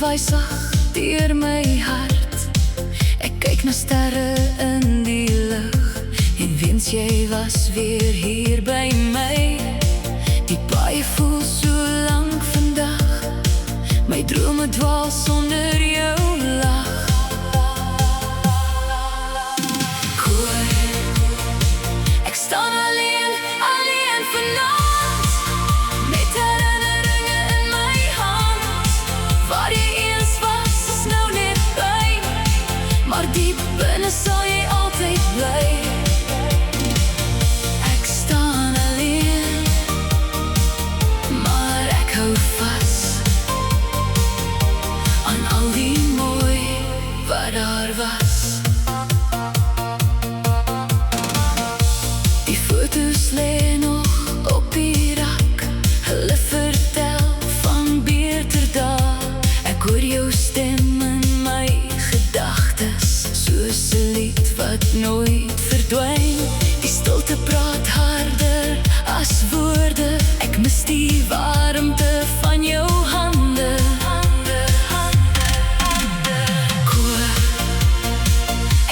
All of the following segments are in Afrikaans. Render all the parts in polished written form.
wysig deur my hart. Ek kyk na sterre in die lug en wens jy was weer hier by my. Die paai voel so lank vandag, my drome dwaal sonder jou lag. Koor, ek staan alleen, alleen vanaand, met herinneringe in my hand. Waar jy eens was, is nou net by, maar diep binne sal jy altyd bly. Ek staan alleen, maar ek hou vas aan al die mooi wat daar was. Die foto's lê nog op die rak, hulle vertel van beter dae. Ek hoor jou stem in my gedagtes, soos 'n lied wat nooit verdwyn. Die stilte praat harder as woorde, ek mis die warmte van jou hande. Koor,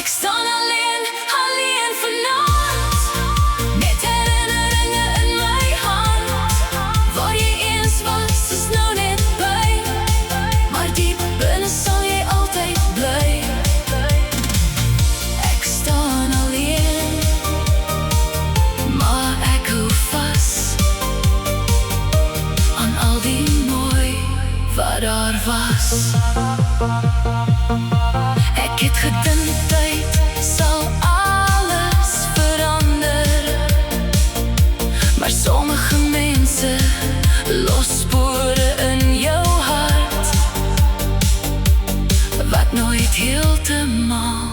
ek staan alleen, alleen vanaand, met herinneringe in my hand. Waar jy eens was, is nou net by, maar diep binne sal jy altyd bly. Ek staan alleen, maar ek hou vas aan al die mooi wat daar was. Ek het gedink tyd sal alles verander, maar sommige mense los spore in jou hart, wat nooit heeltemal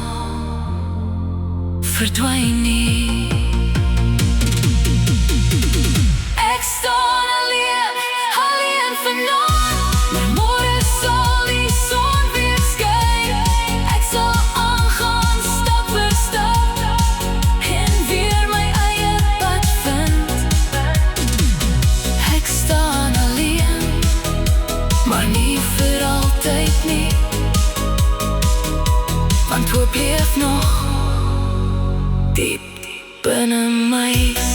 verdwyn nie. Ek staan alleen, alleen vanaand, maar môre sal die son weer skyn. Ek sal aangaan stap vir stap en weer my eie pad vind. Ek staan alleen, maar nie vir altyd nie, want hoop leef nog diep binne my.